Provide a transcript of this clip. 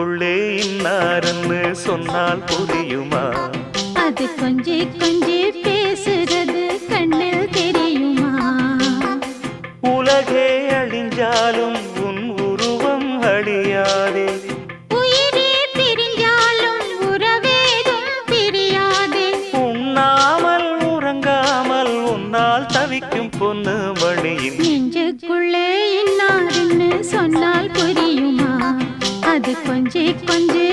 நெஞ்சுக்குள்ளே இன்னாருன்னு சொன்னால் புரியுமா? அது கொஞ்சி கொஞ்சி பேசுறது கண்ணில் தெரியுமா? உலகே அழிஞ்சாலும் உன் உருவம் அழியாதே, உயிரே பிரிஞ்சாலும் உறவேதும் பிரியாதே. உண்ணாமல் உறங்காமல் உன்னால் தவிக்கும் பொண்ணு மணியின் நெஞ்சுக்குள்ளே இன்னாருன்னு சொன்னால் புரியுமா? அது கொஞ்சி கொஞ்சி